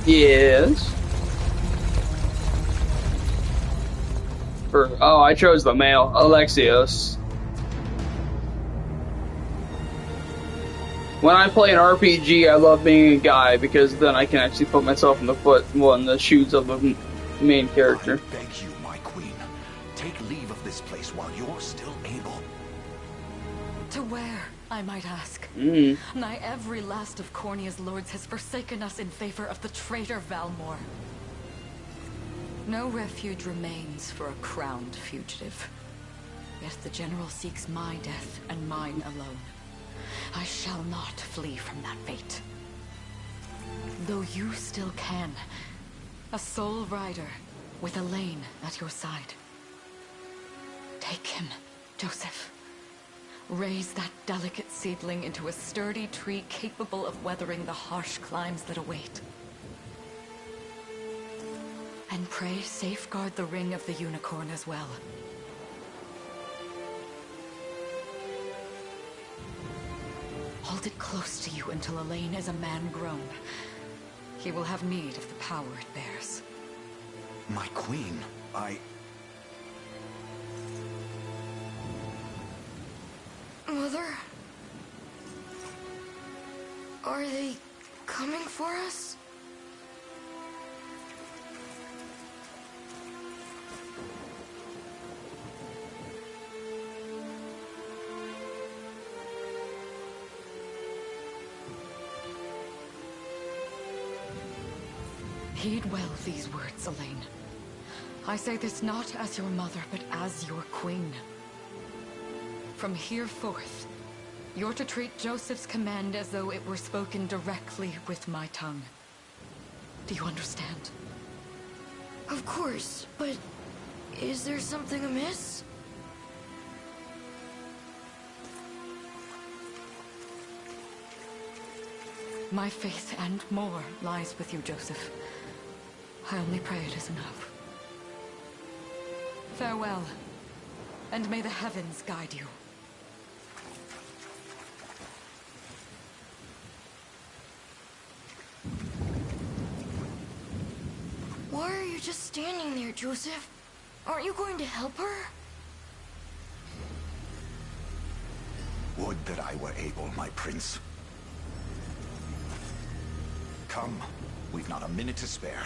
Yes. Oh, I chose the male, Alexios. When I play an RPG, I love being a guy because then I can actually put myself in the shoes of the main character. I beg you, my queen, take leave of this place while you're still able. To where, I might ask? Nigh every last of Cornia's lords has forsaken us in favor of the traitor Valmor. No refuge remains for a crowned fugitive. Yet the general seeks my death and mine alone. I shall not flee from that fate. Though you still can. A sole rider with Elaine at your side. Take him, Joseph. Raise that delicate seedling into a sturdy tree capable of weathering the harsh climes that await. And pray safeguard the ring of the unicorn as well. Hold it close to you until Elaine is a man grown. He will have need of the power it bears. My queen, Mother? Are they coming for us? Heed well these words, Elaine. I say this not as your mother, but as your queen. From here forth, you're to treat Joseph's command as though it were spoken directly with my tongue. Do you understand? Of course, but is there something amiss? My faith and more lies with you, Joseph. I only pray it is enough. Farewell, and may the heavens guide you. Why are you just standing there, Joseph? Aren't you going to help her? would that I were able, my prince. Come, we've not a minute to spare.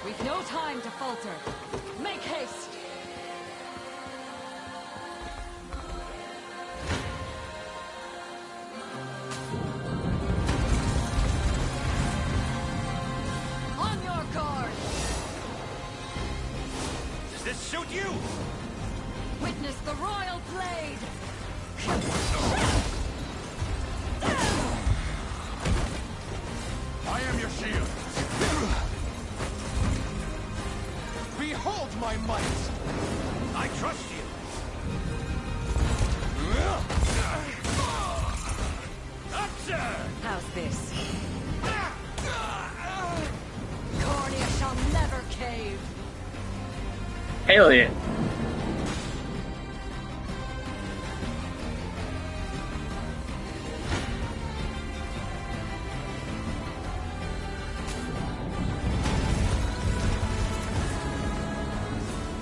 We've no time to falter. Make haste! On your guard! Does this suit you? Witness the royal blade! I am your shield. Behold my might! I trust you. How's this? Cornea shall never cave! Alien.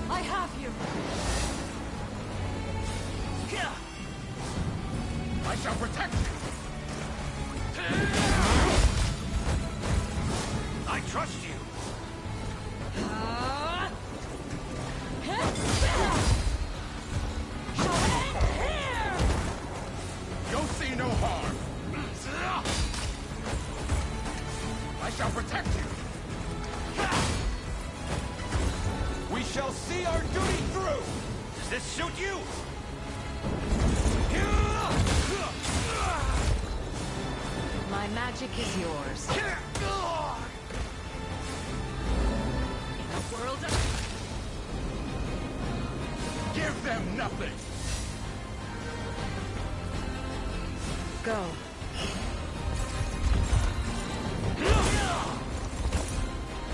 I have you! I shall protect you. I trust you. You'll see no harm. I shall protect you. We shall see our duty through. Does this suit you? magic is yours. In a world of... Give them nothing! Go.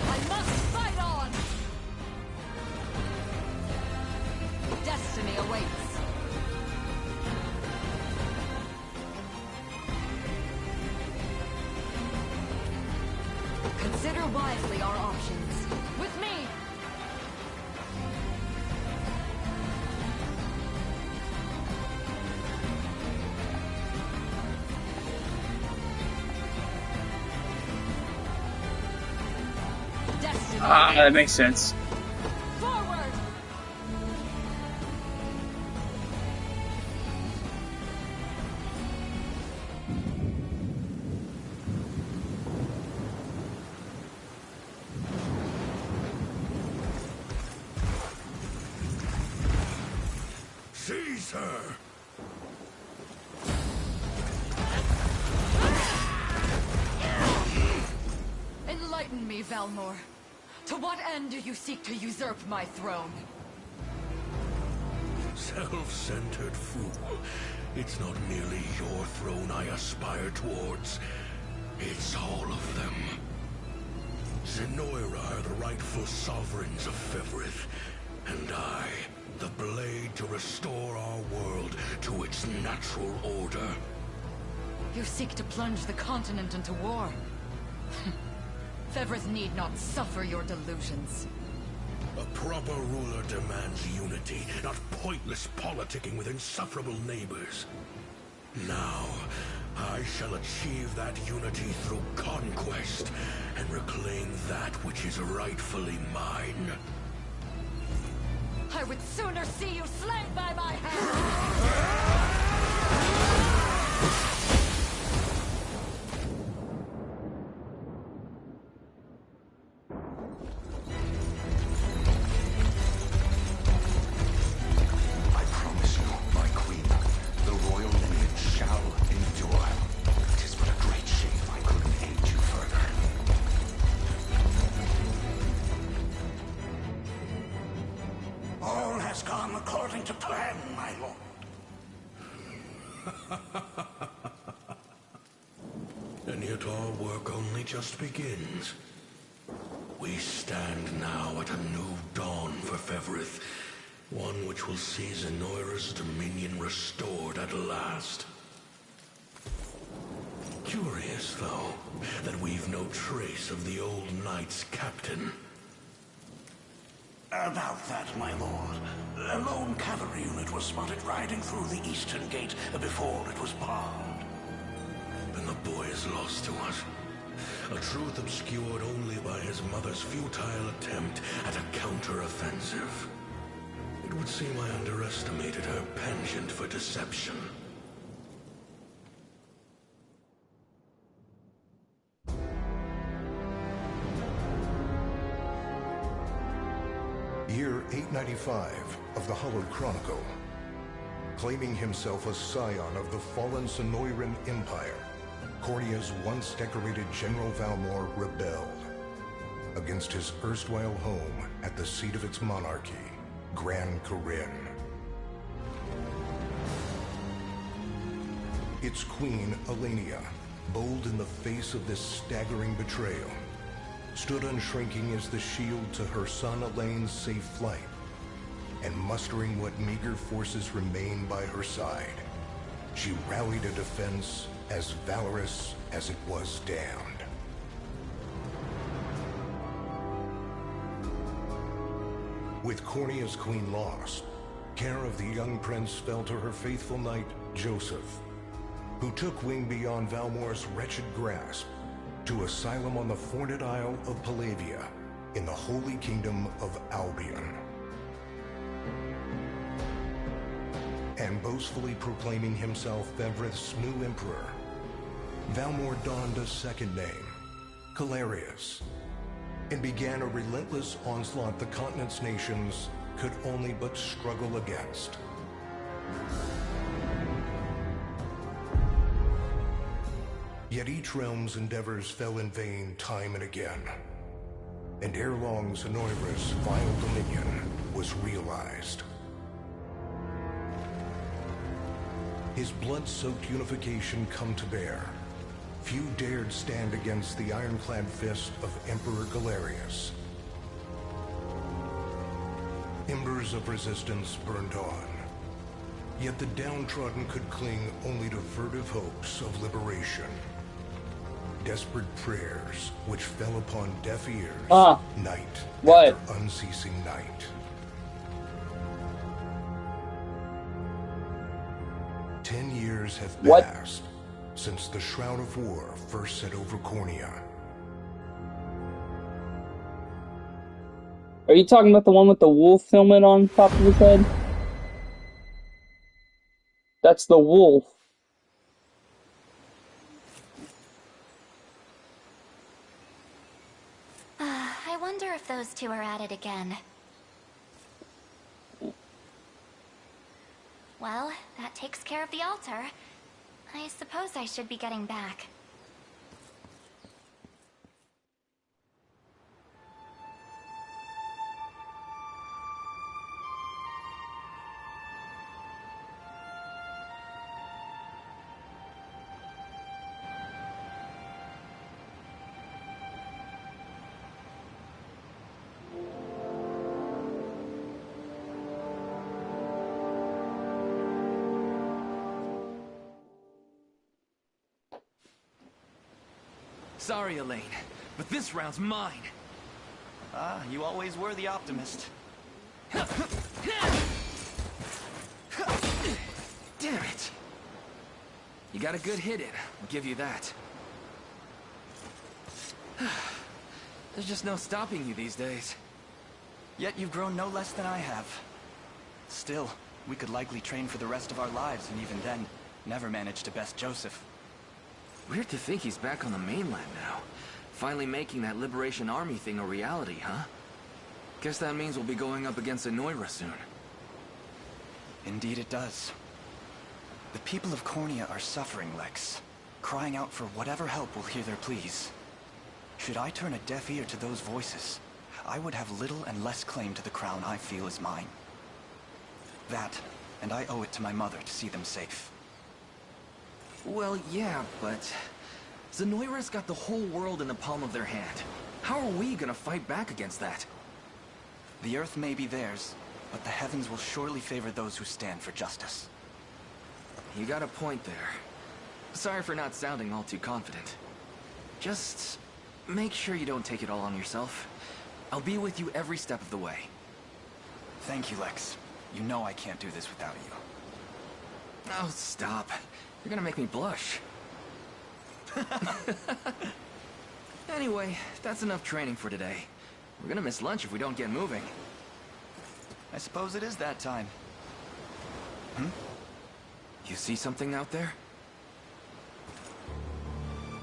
I must fight on! Destiny awaits. Consider wisely our options. With me! Destiny That awaits. makes sense. Forward! Seize her! Enlighten me, Valmor. To what end do you seek to usurp my throne? Self-centered fool. It's not merely your throne I aspire towards. It's all of them. Zenoira are the rightful sovereigns of Fevrith, and I, the blade to restore our world to its natural order. You seek to plunge the continent into war. Fevrith need not suffer your delusions. A proper ruler demands unity, not pointless politicking with insufferable neighbors. Now, I shall achieve that unity through conquest, and reclaim that which is rightfully mine. I would sooner see you slain by my hand! I promise you, my queen, the royal lineage shall endure. It is but a great shame I couldn't aid you further. All has gone according to plan, my lord. And yet our work only just begins. We stand now at a new dawn for Fevrith, one which will see Zenoira's dominion restored at last. Curious, though, that we've no trace of the old knight's captain. About that, my lord. A lone cavalry unit was spotted riding through the eastern gate before it was barred. Then the boy is lost to us. A truth obscured only by his mother's futile attempt at a counter-offensive. It would seem I underestimated her penchant for deception. Year 895 of the Hallowed Chronicle. Claiming himself a scion of the fallen Sonoran Empire, Cornia's once decorated General Valmor rebelled against his erstwhile home at the seat of its monarchy, Gran Corinne. Its queen, Elenia, bold in the face of this staggering betrayal, stood unshrinking as the shield to her son Elaine's safe flight, and mustering what meager forces remained by her side, she rallied a defense as valorous as it was damned. With Cornia's queen lost, care of the young prince fell to her faithful knight, Joseph, who took wing beyond Valmor's wretched grasp to asylum on the Forned Isle of Palavia in the Holy Kingdom of Albion. And boastfully proclaiming himself Fevrith's new emperor, Valmor donned a second name, Calarius, and began a relentless onslaught the continent's nations could only but struggle against. Yet each realm's endeavors fell in vain time and again. And ere long, Zenoira's vile dominion was realized. His blood-soaked unification come to bear. Few dared stand against the ironclad fist of Emperor Galerius. Embers of resistance burned on. Yet the downtrodden could cling only to furtive hopes of liberation. Desperate prayers which fell upon deaf ears, night after unceasing night. 10 years have passed since the Shroud of War first set over Cornea. Are you talking about the one with the wolf helmet on top of his head? That's the wolf. I wonder if those two are at it again. Well, that takes care of the altar. I suppose I should be getting back. Sorry, Elaine, but this round's mine. Ah, you always were the optimist. Damn it! You got a good hit in, I'll give you that. There's just no stopping you these days. Yet you've grown no less than I have. Still, we could likely train for the rest of our lives, and even then, never manage to best Joseph. Weird to think he's back on the mainland now. Finally making that Liberation Army thing a reality, huh? Guess that means we'll be going up against Zenoira soon. Indeed it does. The people of Cornea are suffering, Lex. Crying out for whatever help will hear their pleas. Should I turn a deaf ear to those voices, I would have little and less claim to the crown I feel is mine. That, and I owe it to my mother to see them safe. Well, yeah, but Zenoira's got the whole world in the palm of their hand. How are we gonna fight back against that? The earth may be theirs, but the heavens will surely favor those who stand for justice. You got a point there. Sorry for not sounding all too confident. Just make sure you don't take it all on yourself. I'll be with you every step of the way. Thank you, Lex. You know I can't do this without you. Oh, stop. You're gonna make me blush. Anyway, that's enough training for today. We're gonna miss lunch if we don't get moving. I suppose it is that time. You see something out there?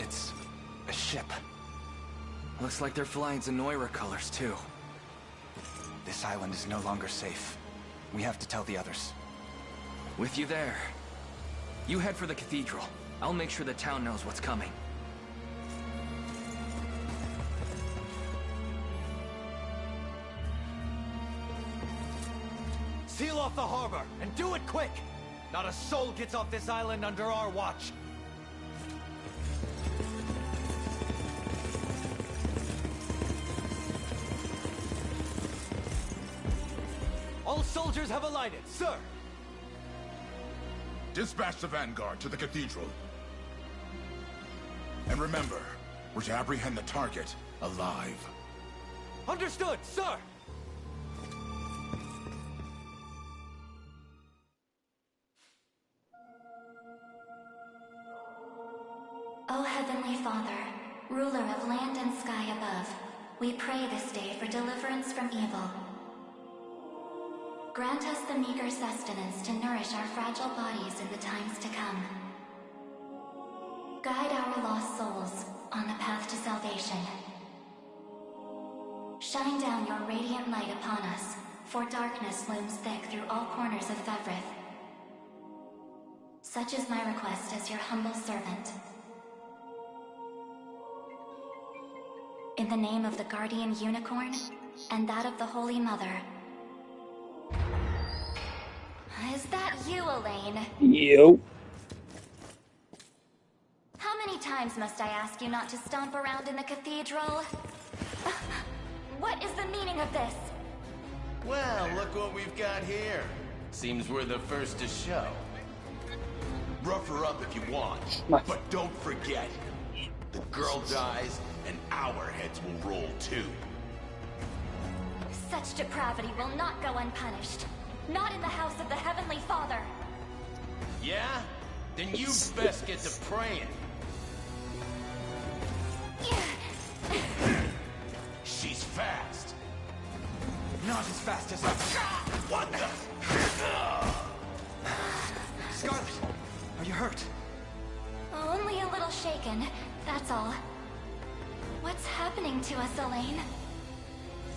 It's a ship. Looks like they're flying Zenoira colors, too. This island is no longer safe. We have to tell the others. With you there. You head for the cathedral. I'll make sure the town knows what's coming. Seal off the harbor, and do it quick! Not a soul gets off this island under our watch. All soldiers have alighted, sir! Dispatch the vanguard to the cathedral. And remember, we're to apprehend the target alive. Understood, sir! O Heavenly Father, ruler of land and sky above, we pray this day for deliverance from evil. Grant us the meager sustenance to nourish our fragile bodies in the times to come. Guide our lost souls on the path to salvation. Shine down your radiant light upon us, for darkness looms thick through all corners of Fevrith. Such is my request as your humble servant. in the name of the Guardian Unicorn and that of the Holy Mother. Is that you, Elaine? Yo. How many times must I ask you not to stomp around in the cathedral? What is the meaning of this? Well, look what we've got here. Seems we're the first to show. Rough her up if you want, but don't forget, the girl dies and our heads will roll too. Such depravity will not go unpunished. Not in the house of the Heavenly Father. Yeah? Then you best get to praying. She's fast. Not as fast as I... What the? Scarlet, are you hurt? Only a little shaken, that's all. What's happening to us, Elaine?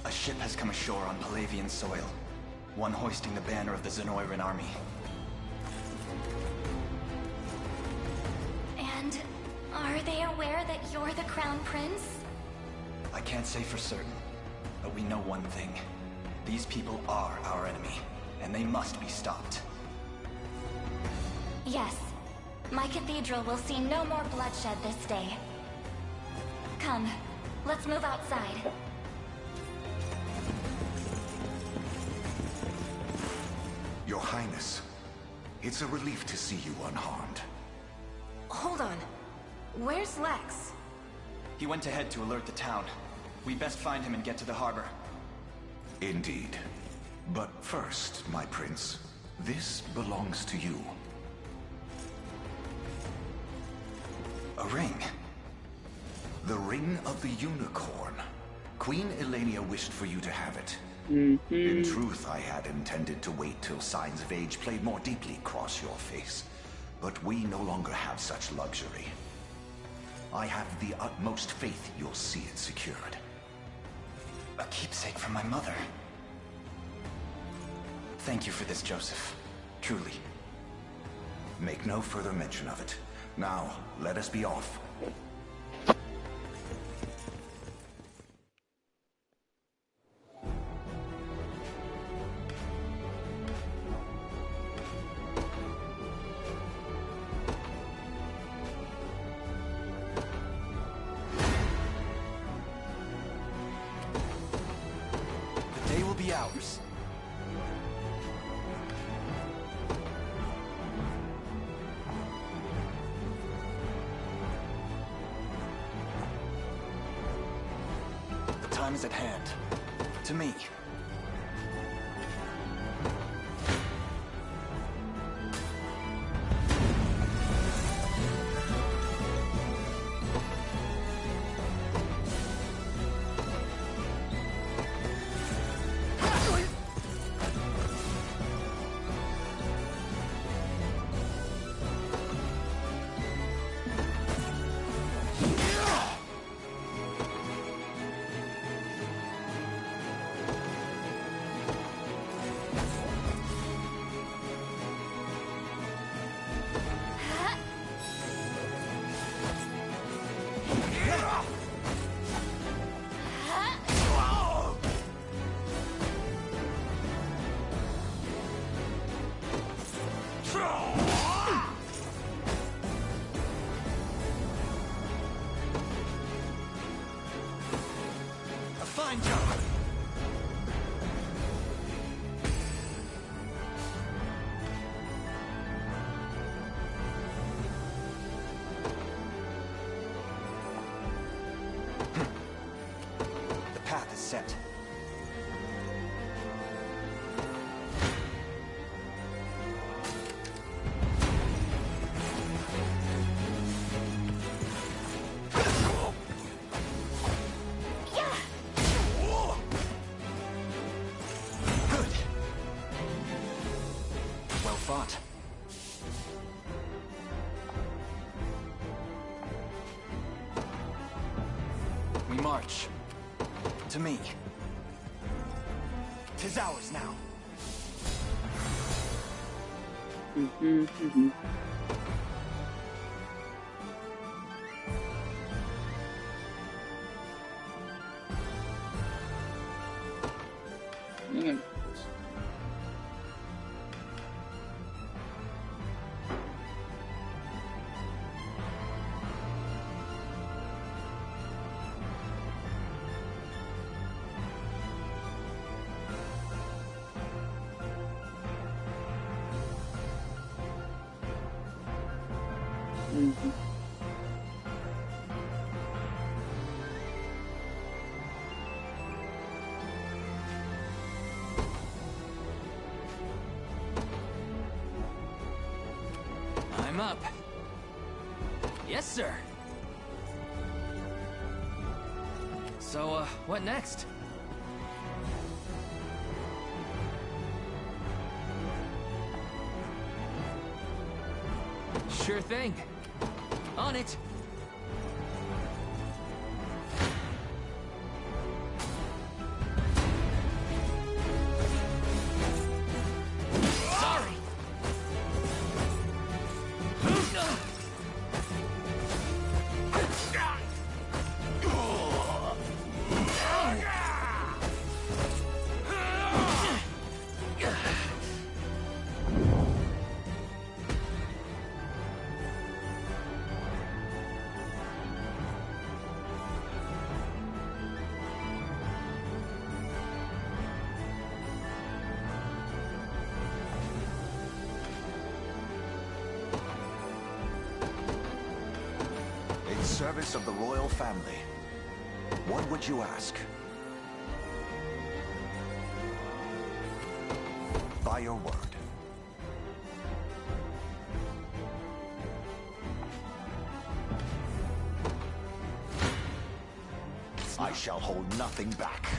A ship has come ashore on Palavian soil. One hoisting the banner of the Zenoiran army. And are they aware that you're the Crown Prince? I can't say for certain, but we know one thing. These people are our enemy, and they must be stopped. Yes. My cathedral will see no more bloodshed this day. Come, let's move outside. Your Highness, it's a relief to see you unharmed. Hold on. Where's Lex? He went ahead to alert the town. We best find him and get to the harbor. Indeed. But first, my prince, this belongs to you. A ring? The Ring of the Unicorn. Queen Elenia wished for you to have it. In truth, I had intended to wait till signs of age played more deeply across your face. But we no longer have such luxury. I have the utmost faith you'll see it secured. A keepsake from my mother. Thank you for this, Joseph. Truly. Make no further mention of it. Now, let us be off. The day will be ours. The time is at hand. To me. A fine job. The path is set. Good. Well fought. We march. To me. 'Tis ours now. Yeah. Mm-hmm. I'm up. Yes, sir. So, what next? Sure thing. On it. Sorry. In service of the royal family, what would you ask? By your word. I shall hold nothing back.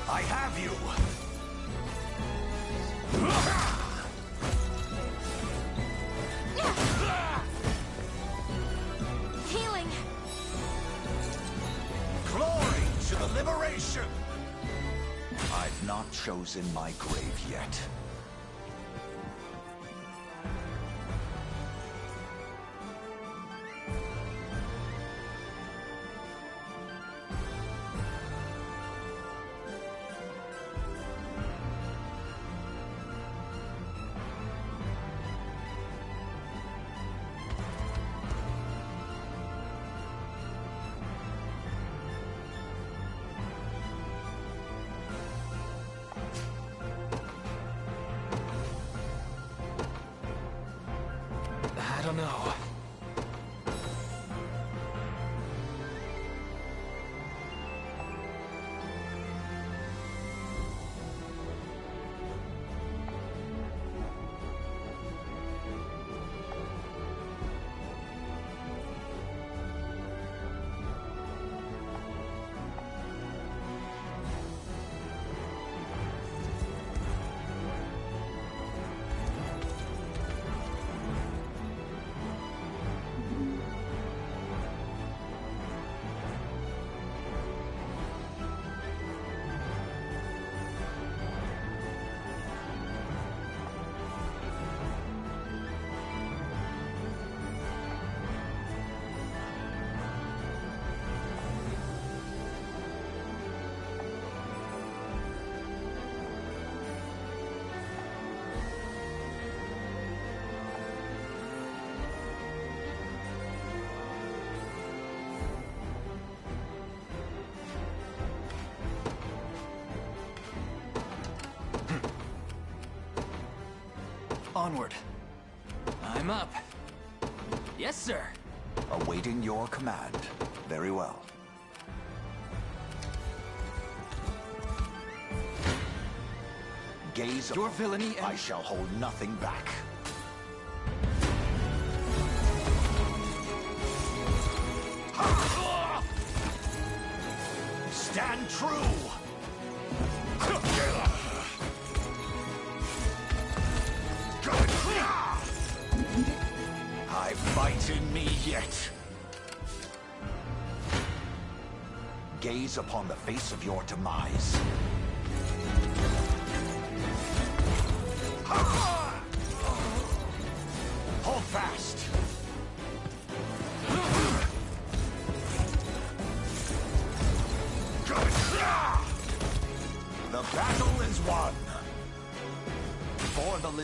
I have you! Healing! Glory to the liberation! I've not chosen my grave yet. I don't know. Onward. I'm up. Yes, sir. Awaiting your command. Very well. Gaze Your villainy and... I shall hold nothing back. Stand true! I fight in me yet. Gaze upon the face of your demise. Hold fast.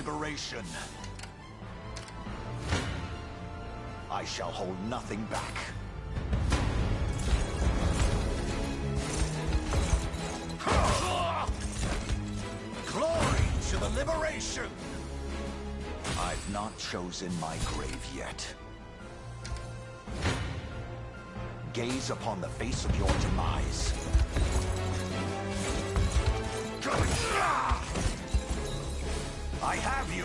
liberation. I shall hold nothing back. Glory to the liberation! I've not chosen my grave yet. Gaze upon the face of your demise. I have you!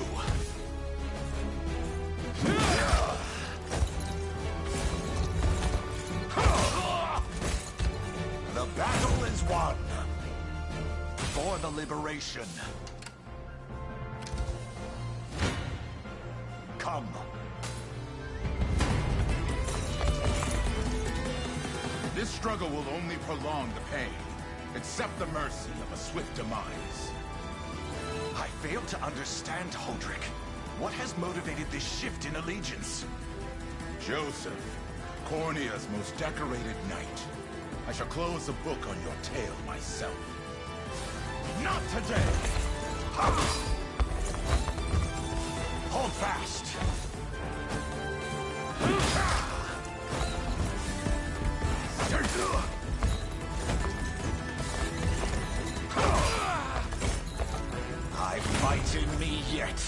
The battle is won! For the liberation. Come. This struggle will only prolong the pain. Accept the mercy of a swift demise. I fail to understand, Hodrick. What has motivated this shift in allegiance? Joseph, Cornea's most decorated knight. I shall close the book on your tale myself. Not today! Hold fast! I fight in me yet.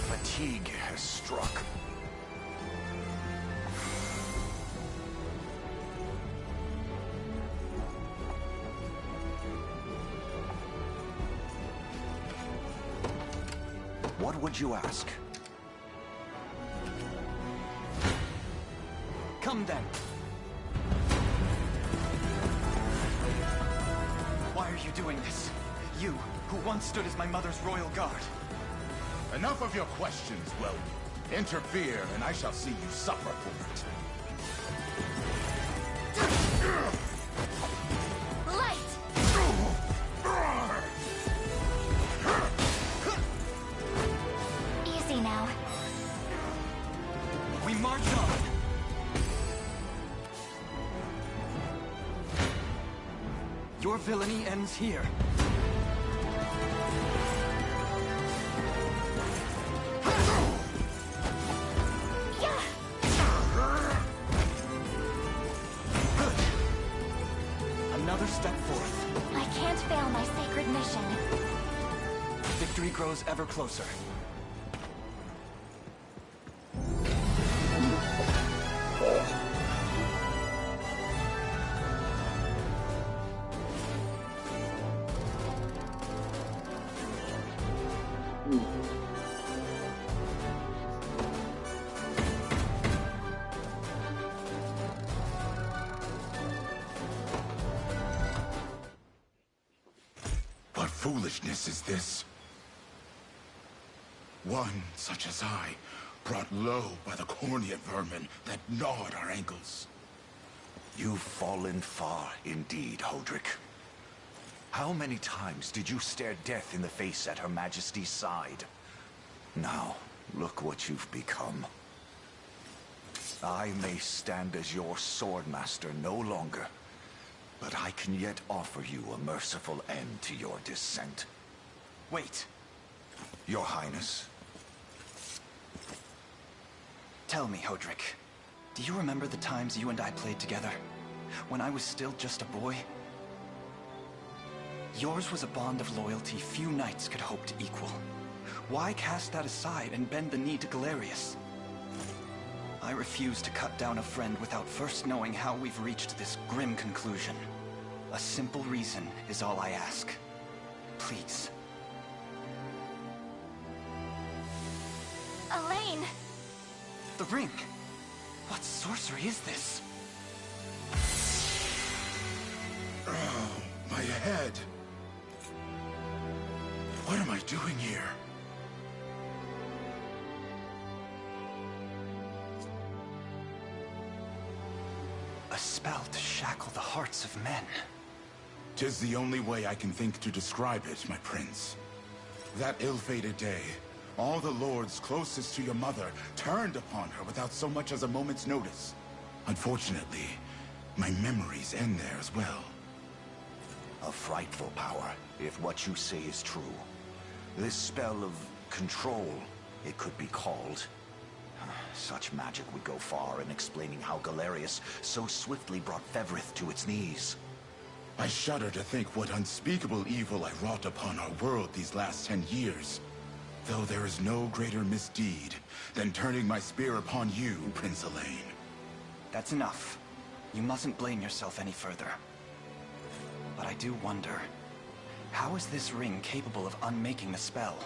Fatigue has struck. What would you ask? Come then. Why are you doing this? You, who once stood as my mother's royal guard. Enough of your questions, Well, interfere and I shall see you suffer for it. Easy now. We march on. Your villainy ends here. Good. Another step forth. I can't fail my sacred mission. Victory grows ever closer. What foolishness is this? One such as I, brought low by the Cornea vermin that gnawed our ankles. You've fallen far indeed, Hodrick. How many times did you stare death in the face at Her Majesty's side? Now, look what you've become. I may stand as your swordmaster no longer, but I can yet offer you a merciful end to your descent. Wait. Your Highness. Tell me, Hodrick, do you remember the times you and I played together? When I was still just a boy? Yours was a bond of loyalty few knights could hope to equal. Why cast that aside and bend the knee to Galerius? I refuse to cut down a friend without first knowing how we've reached this grim conclusion. A simple reason is all I ask. Please. Elaine! The ring! What sorcery is this? Oh, my head. What am I doing here? A spell to shackle the hearts of men. 'Tis the only way I can think to describe it, my prince. That ill-fated day, all the lords closest to your mother turned upon her without so much as a moment's notice. Unfortunately, my memories end there as well. A frightful power, if what you say is true. This spell of control, it could be called. Such magic would go far in explaining how Galerius so swiftly brought Fevrith to its knees. I shudder to think what unspeakable evil I wrought upon our world these last 10 years. Though there is no greater misdeed than turning my spear upon you, Prince Elaine. That's enough. You mustn't blame yourself any further. But I do wonder, how is this ring capable of unmaking the spell?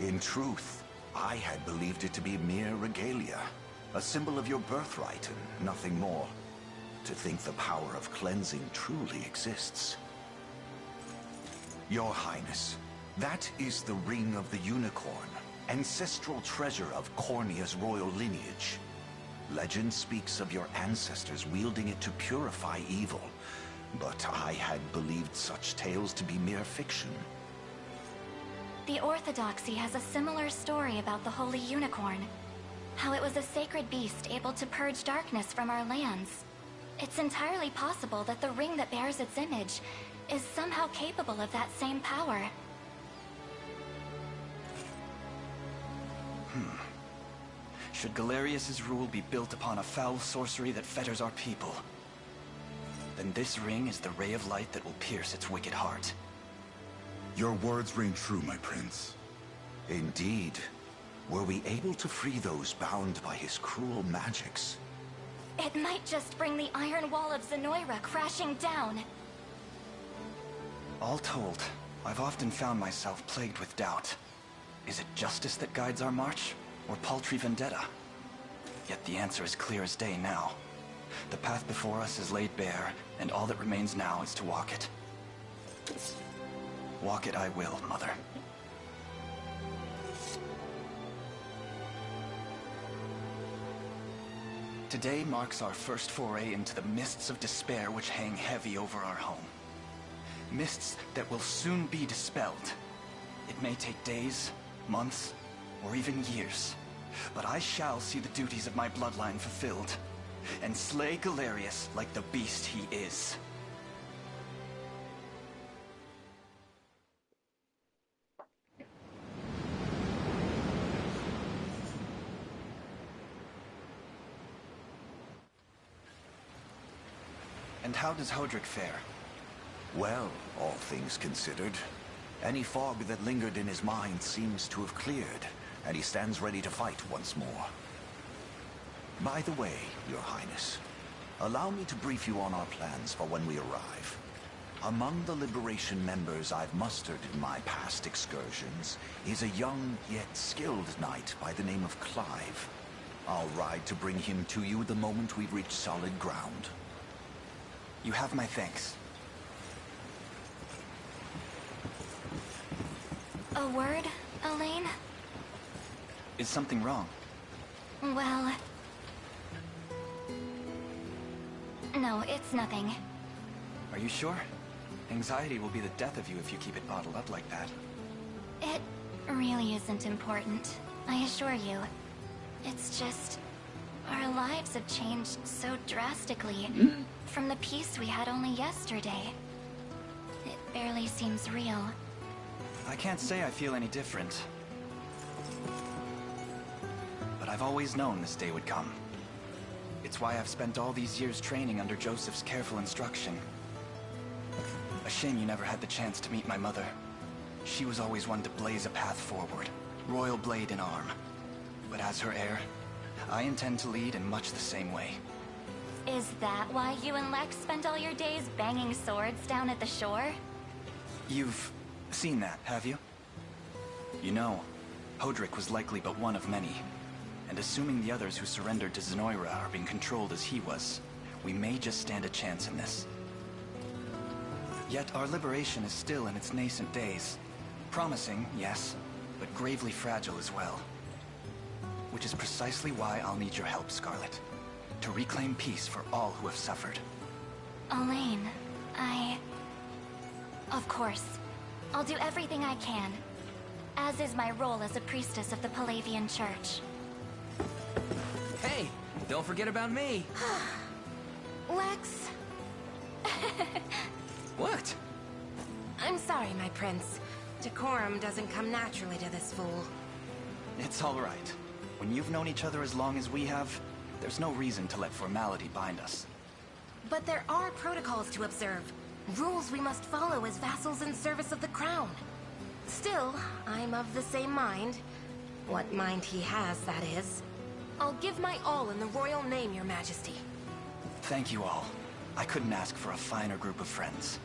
In truth, I had believed it to be mere regalia, a symbol of your birthright and nothing more. To think the power of cleansing truly exists. Your Highness, that is the Ring of the Unicorn, ancestral treasure of Cornia's royal lineage. Legend speaks of your ancestors wielding it to purify evil, but I had believed such tales to be mere fiction. The Orthodoxy has a similar story about the Holy Unicorn. How it was a sacred beast able to purge darkness from our lands. It's entirely possible that the ring that bears its image is somehow capable of that same power. Should Galerius's rule be built upon a foul sorcery that fetters our people, then this ring is the ray of light that will pierce its wicked heart. Your words ring true, my prince. Indeed. Were we able to free those bound by his cruel magics? It might just bring the Iron Wall of Zenoira crashing down. All told, I've often found myself plagued with doubt. Is it justice that guides our march, or paltry vendetta? Yet the answer is clear as day now. The path before us is laid bare, and all that remains now is to walk it. Walk it I will, Mother. Today marks our first foray into the mists of despair which hang heavy over our home. Mists that will soon be dispelled. It may take days, months, or even years, but I shall see the duties of my bloodline fulfilled, and slay Galerius like the beast he is. And how does Hodrick fare? Well, all things considered. Any fog that lingered in his mind seems to have cleared, and he stands ready to fight once more. By the way, Your Highness, allow me to brief you on our plans for when we arrive. Among the Liberation members I've mustered in my past excursions is a young yet skilled knight by the name of Clive. I'll ride to bring him to you the moment we've reached solid ground. You have my thanks. A word, Elaine? Is something wrong? Well... No, it's nothing. Are you sure? Anxiety will be the death of you if you keep it bottled up like that. It really isn't important, I assure you. It's just... our lives have changed so drastically from the peace we had only yesterday. It barely seems real. I can't say I feel any different. But I've always known this day would come. It's why I've spent all these years training under Joseph's careful instruction. A shame you never had the chance to meet my mother. She was always one to blaze a path forward, royal blade in arm. But as her heir, I intend to lead in much the same way. Is that why you and Lex spent all your days banging swords down at the shore? You've seen that, have you? You know, Hodrick was likely but one of many. And assuming the others who surrendered to Zenoira are being controlled as he was, we may just stand a chance in this. Yet our liberation is still in its nascent days. Promising, yes, but gravely fragile as well. Which is precisely why I'll need your help, Scarlet. To reclaim peace for all who have suffered. Elaine, Of course. I'll do everything I can. As is my role as a priestess of the Palavian Church. Hey, don't forget about me. Lex. What? I'm sorry, my prince. Decorum doesn't come naturally to this fool. It's all right. When you've known each other as long as we have, there's no reason to let formality bind us. But there are protocols to observe. Rules we must follow as vassals in service of the crown. Still, I'm of the same mind. What mind he has, that is. I'll give my all in the royal name, Your Majesty. Thank you all. I couldn't ask for a finer group of friends.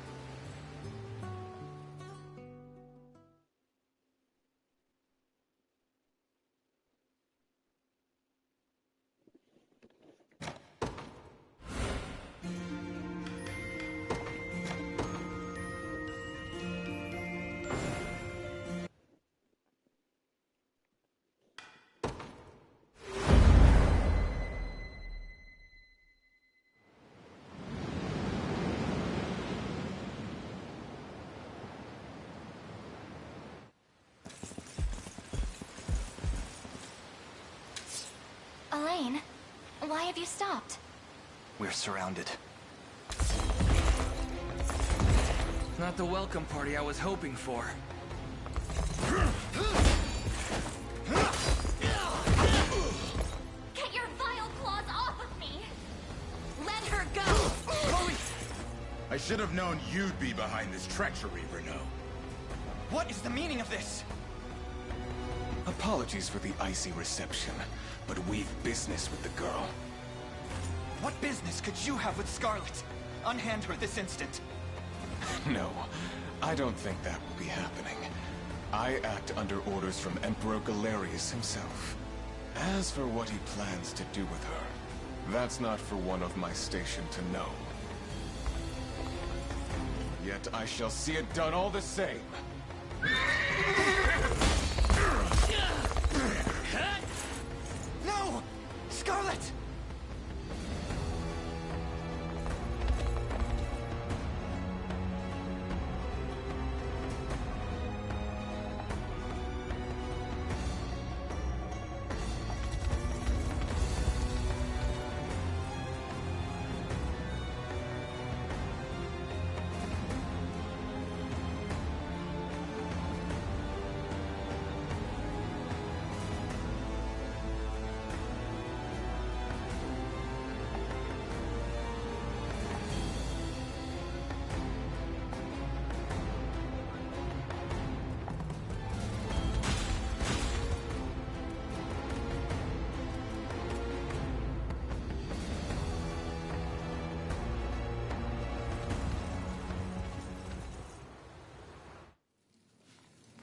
Elaine, why have you stopped? We're surrounded. Not the welcome party I was hoping for. Get your vile claws off of me! Let her go! Chloe! I should have known you'd be behind this treachery, Renault. What is the meaning of this? Apologies for the icy reception, but we've business with the girl. What business could you have with Scarlet? Unhand her this instant. No, I don't think that will be happening. I act under orders from Emperor Galerius himself. As for what he plans to do with her, that's not for one of my station to know. Yet I shall see it done all the same. No! Scarlet!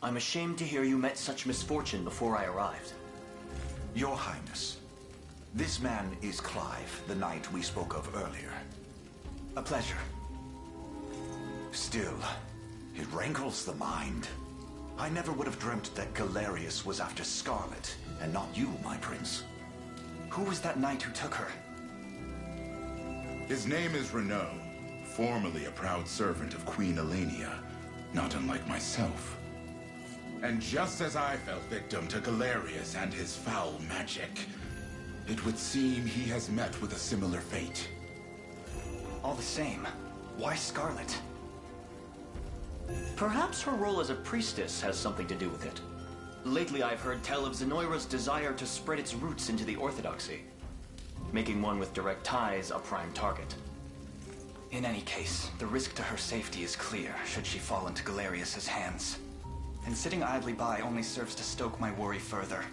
I'm ashamed to hear you met such misfortune before I arrived. Your Highness, this man is Clive, the knight we spoke of earlier. A pleasure. Still, it rankles the mind. I never would have dreamt that Galerius was after Scarlet, and not you, my prince. Who was that knight who took her? His name is Renault, formerly a proud servant of Queen Elenia, not unlike myself. And just as I fell victim to Galerius and his foul magic, it would seem he has met with a similar fate. All the same, why Scarlet? Perhaps her role as a priestess has something to do with it. Lately I've heard tell of Zenoira's desire to spread its roots into the Orthodoxy, making one with direct ties a prime target. In any case, the risk to her safety is clear should she fall into Galerius's hands. And sitting idly by only serves to stoke my worry further.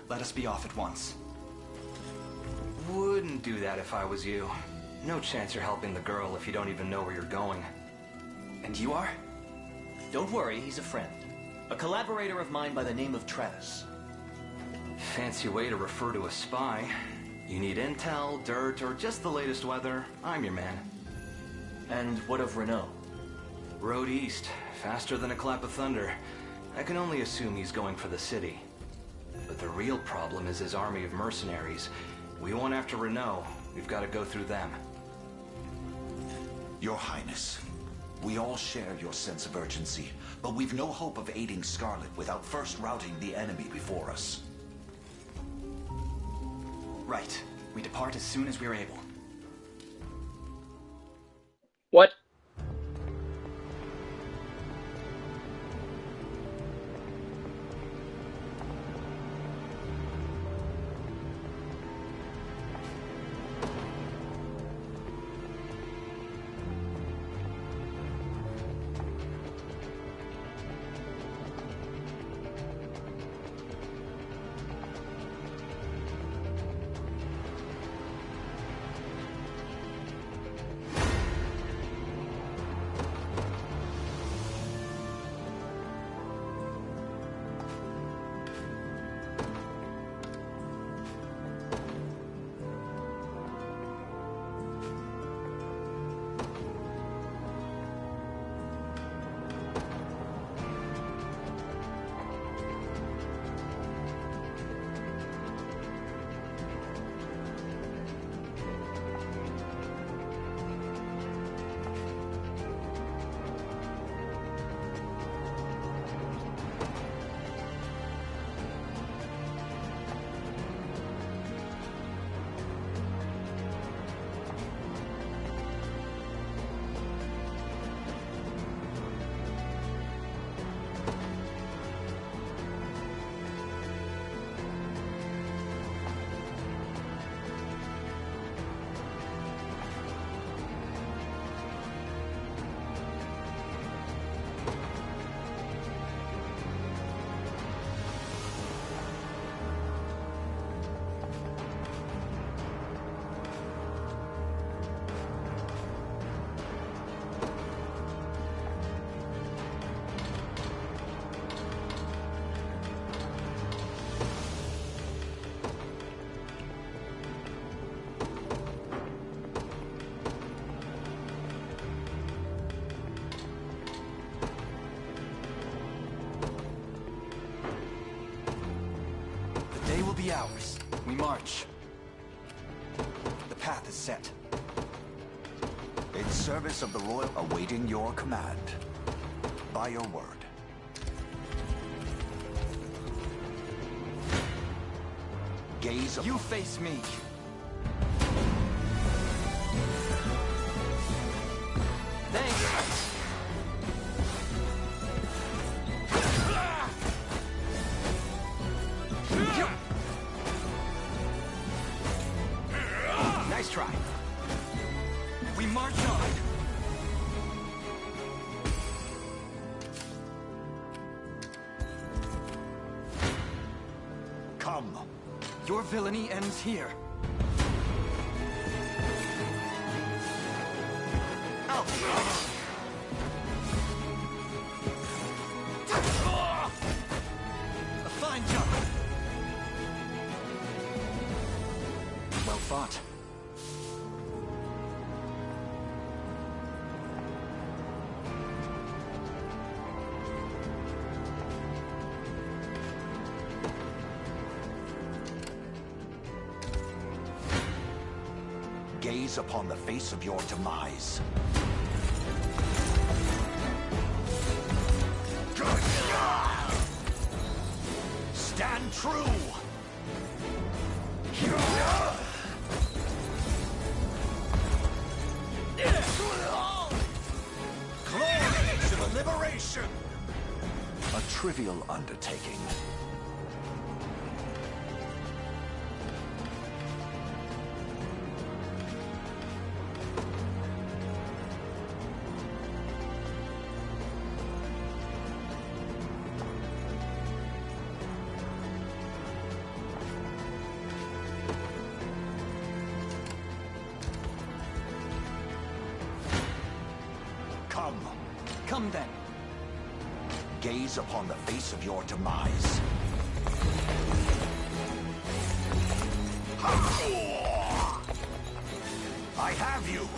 Let us be off at once. Wouldn't do that if I was you. No chance you're helping the girl if you don't even know where you're going. And you are? Don't worry, he's a friend. A collaborator of mine by the name of Travis. Fancy way to refer to a spy. You need intel, dirt, or just the latest weather, I'm your man. And what of Renault? Road east, faster than a clap of thunder. I can only assume he's going for the city. But the real problem is his army of mercenaries. We want after Renault, we've got to go through them. Your Highness, we all share your sense of urgency, but we've no hope of aiding Scarlet without first routing the enemy before us. Right. We depart as soon as we're able. What? Ours. We march. The path is set. In service of the Royal, awaiting your command. By your word. Gaze upon... You face me. Thanks. Nice try. We march on. Come. Your villainy ends here. A fine job. Well fought. Gaze upon the face of your demise. Stand true! Glory to the liberation! A trivial undertaking. Come then. Gaze upon the face of your demise. I have you!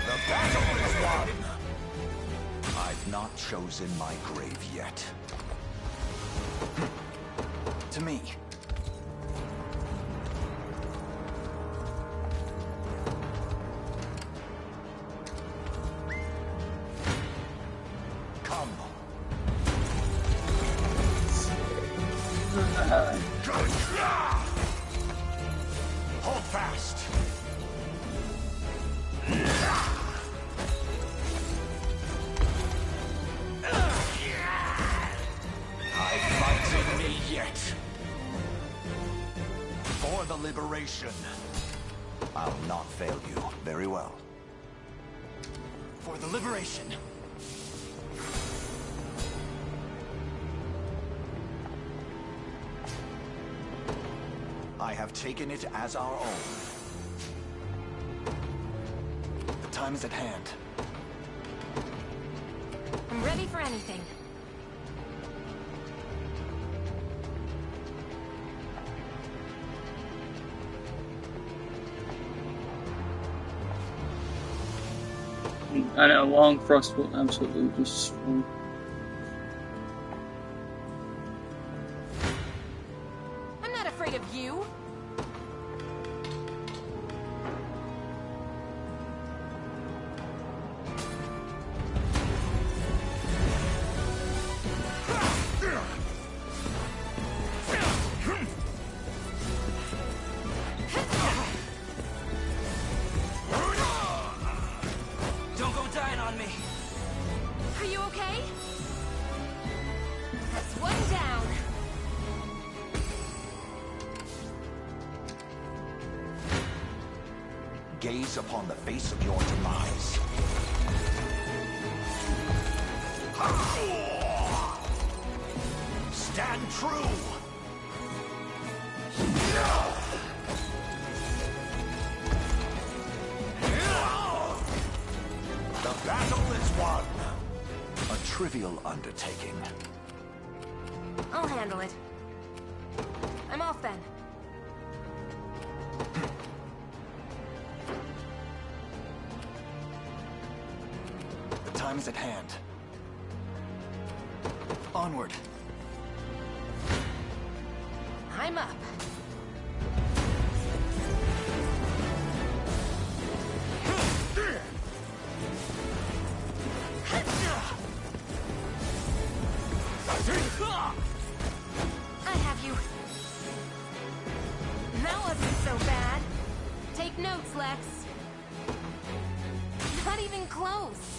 The battle is won! I've not chosen my grave yet. To me. Hold fast! liberation. I'll not fail you. Very well. For the liberation. I have taken it as our own. The time is at hand. I'm ready for anything. I know, long thrust will absolutely destroy. I'm not afraid of you. Gaze upon the face of your demise. Stand true! The battle is won! A trivial undertaking. I'll handle it. I'm off then. Time is at hand. Onward. I'm up. I have you. That wasn't so bad. Take notes, Lex. Not even close.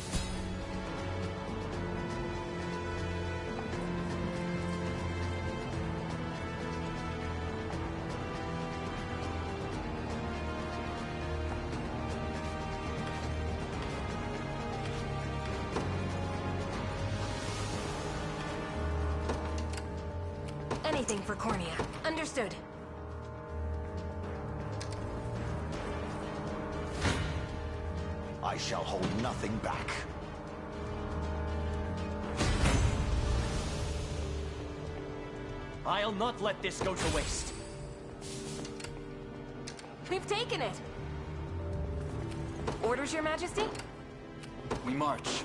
Anything for Cornea. Understood. I shall hold nothing back. I'll not let this go to waste. We've taken it. Orders, Your Majesty? We march.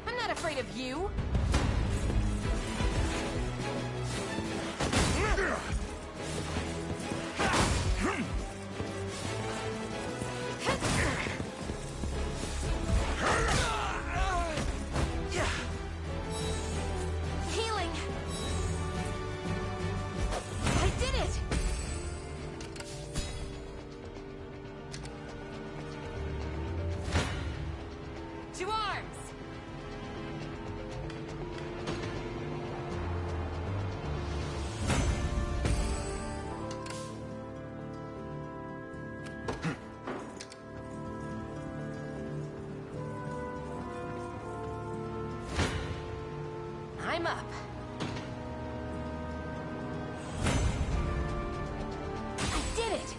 I'm not afraid of you. Healing. I did it. To arms. I'm up. I did it!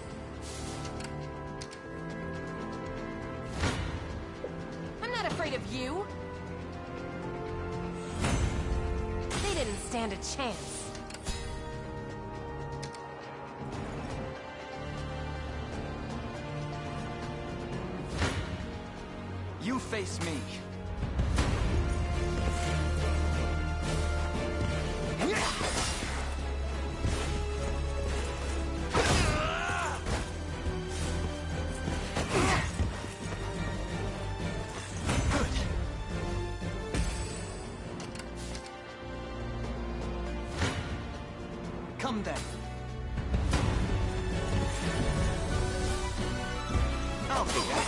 I'm not afraid of you. They didn't stand a chance. You face me. Come then. I'll do it.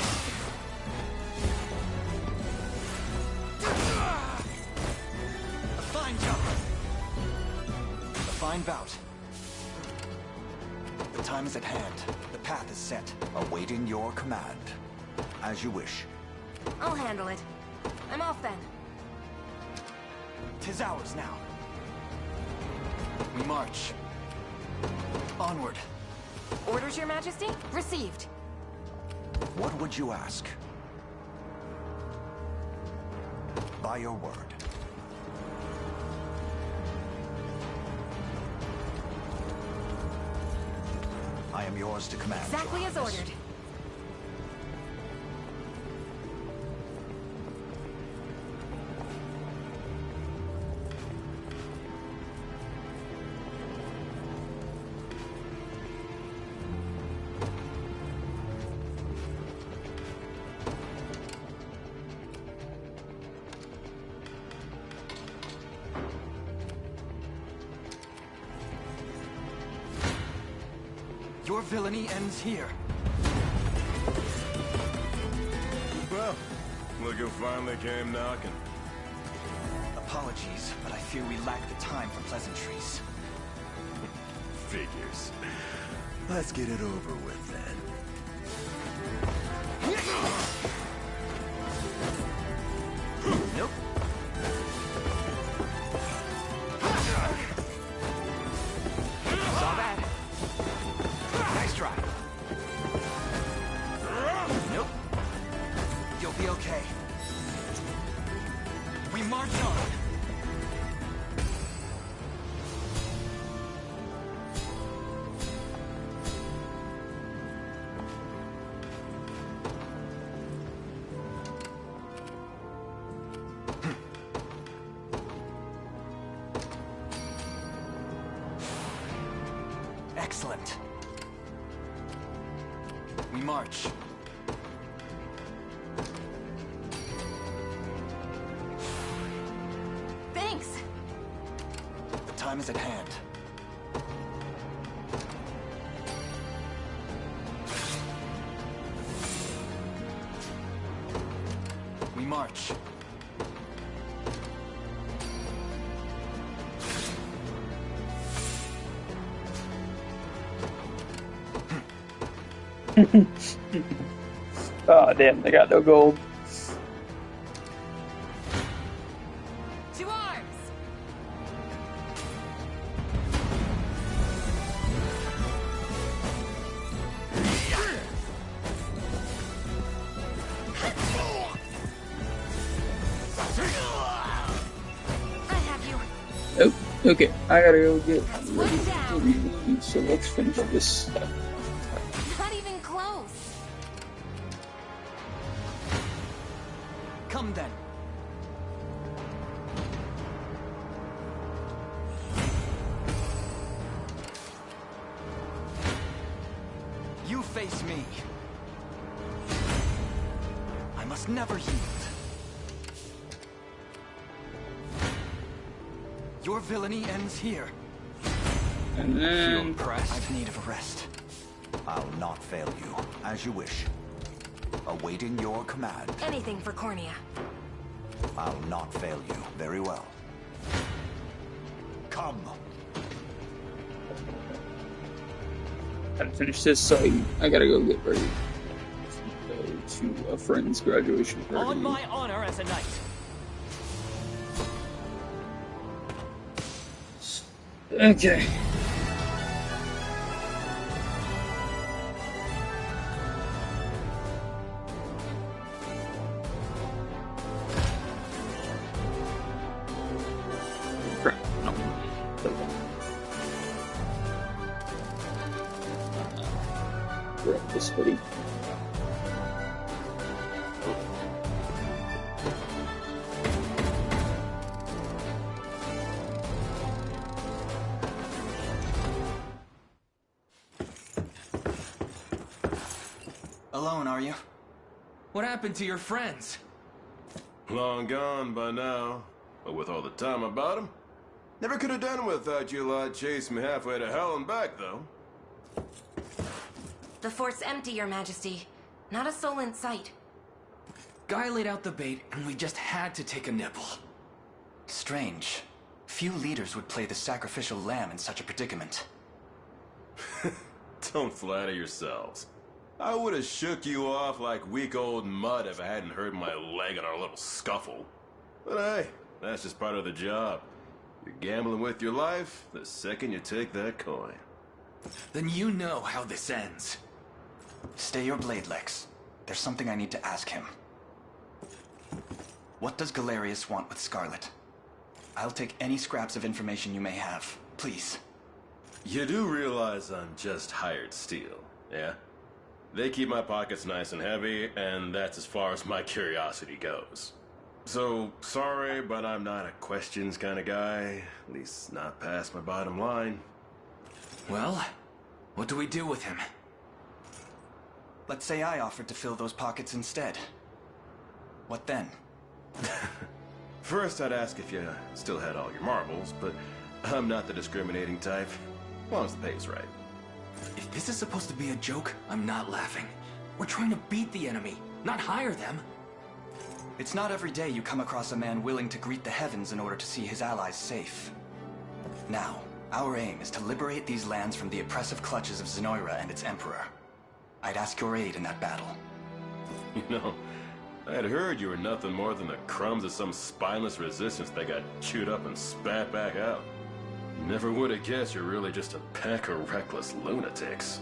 A fine job. Divine Bout. The time is at hand. The path is set. Awaiting your command. As you wish. I'll handle it. I'm off then. 'Tis ours now. We march. Onward. Orders, Your Majesty? Received. What would you ask? By your word. I am yours to command. Exactly as ordered. Your villainy ends here. Well, look who finally came knocking. Apologies, but I fear we lack the time for pleasantries. Figures. Let's get it over with then. Nope. Saw that. Nice try. Nope. You'll be okay. We march on. Excellent. We march. Thanks. The time is at hand. We march. Oh damn, they got no gold. To arms! I have you. Oh, okay, I gotta go get ready One down. to leave, so let's finish this. Not even close. Come then. You face me. I must never yield. Your villainy ends here. And Feel then impressed? I've need of a rest. I'll not fail you. As you wish. Awaiting your command. Anything for Cornea. I'll not fail you. Very well. Come. gotta finish this, so I gotta go get ready. Go to a friend's graduation party. On my honor as a knight. Okay. Crap. No. Grab this hoodie. Alone, are you? What happened to your friends? Long gone by now. But with all the time about him, never could have done without you lot chasing me halfway to hell and back, though. The fort's empty, Your Majesty. Not a soul in sight. Guy laid out the bait, and we just had to take a nibble. Strange. Few leaders would play the sacrificial lamb in such a predicament. Don't flatter yourselves. I would have shook you off like weak old mud if I hadn't hurt my leg in our little scuffle. But hey, that's just part of the job. You're gambling with your life the second you take that coin. Then you know how this ends. Stay your blade, Lex. There's something I need to ask him. What does Galerius want with Scarlet? I'll take any scraps of information you may have, please. You do realize I'm just hired steel, yeah? They keep my pockets nice and heavy, and that's as far as my curiosity goes. So, sorry, but I'm not a questions kind of guy. At least not past my bottom line. Well, what do we do with him? Let's say I offered to fill those pockets instead. What then? First, I'd ask if you still had all your marbles, but I'm not the discriminating type. As long as the pay's right. If this is supposed to be a joke, I'm not laughing. We're trying to beat the enemy, not hire them. It's not every day you come across a man willing to greet the heavens in order to see his allies safe. Now, our aim is to liberate these lands from the oppressive clutches of Zenoira and its emperor. I'd ask your aid in that battle. You know, I had heard you were nothing more than the crumbs of some spineless resistance that got chewed up and spat back out. Never would have guessed you're really just a pack of reckless lunatics.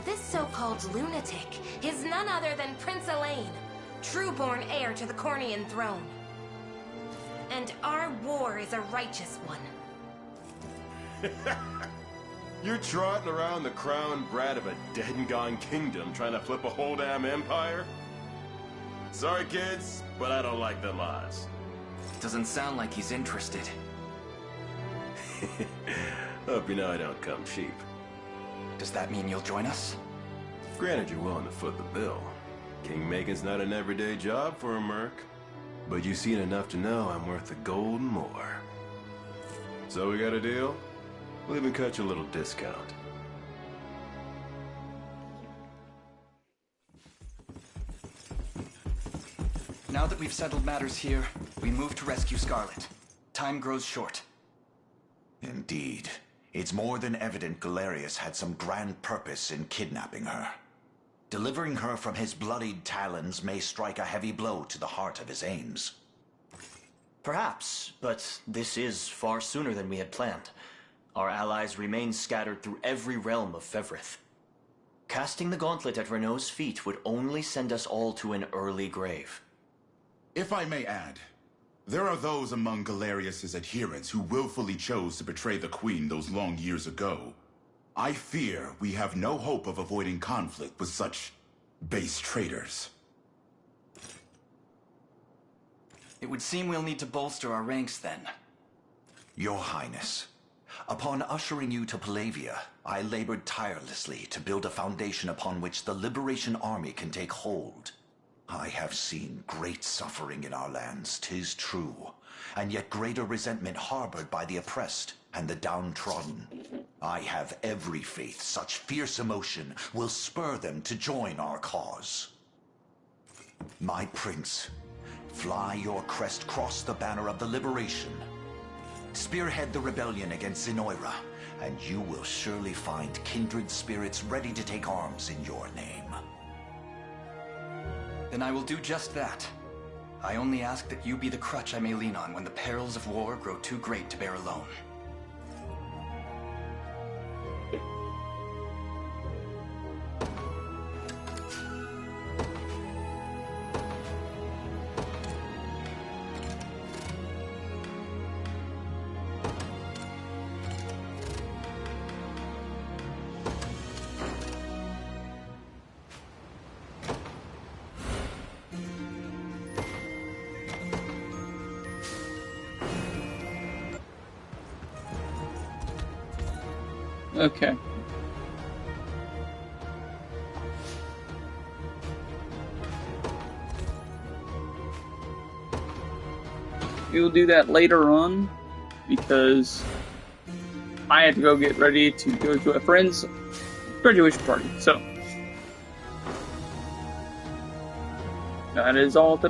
This so-called lunatic is none other than Prince Elaine, true-born heir to the Cornian throne. And our war is a righteous one. You're trotting around the crowned brat of a dead and gone kingdom trying to flip a whole damn empire? Sorry, kids, but I don't like them odds. Doesn't sound like he's interested. Hope you know I don't come cheap. Does that mean you'll join us? Granted, you're willing to foot the bill. Kingmaking's not an everyday job for a merc. But you've seen enough to know I'm worth the gold and more. So we got a deal? We'll even cut you a little discount. Now that we've settled matters here, we move to rescue Scarlet. Time grows short. Indeed. It's more than evident Galerius had some grand purpose in kidnapping her. Delivering her from his bloodied talons may strike a heavy blow to the heart of his aims. Perhaps, but this is far sooner than we had planned. Our allies remain scattered through every realm of Fevrith. Casting the gauntlet at Renault's feet would only send us all to an early grave. If I may add, there are those among Galerius's adherents who willfully chose to betray the Queen those long years ago. I fear we have no hope of avoiding conflict with such base traitors. It would seem we'll need to bolster our ranks then. Your Highness, upon ushering you to Palavia, I labored tirelessly to build a foundation upon which the Liberation Army can take hold. I have seen great suffering in our lands, 'tis true, and yet greater resentment harbored by the oppressed and the downtrodden. I have every faith such fierce emotion will spur them to join our cause. My prince, fly your crest across the banner of the liberation. Spearhead the rebellion against Zenoira, and you will surely find kindred spirits ready to take arms in your name. Then I will do just that. I only ask that you be the crutch I may lean on when the perils of war grow too great to bear alone. Okay. We will do that later on because I had to go get ready to go to a friend's graduation party. So that is all today.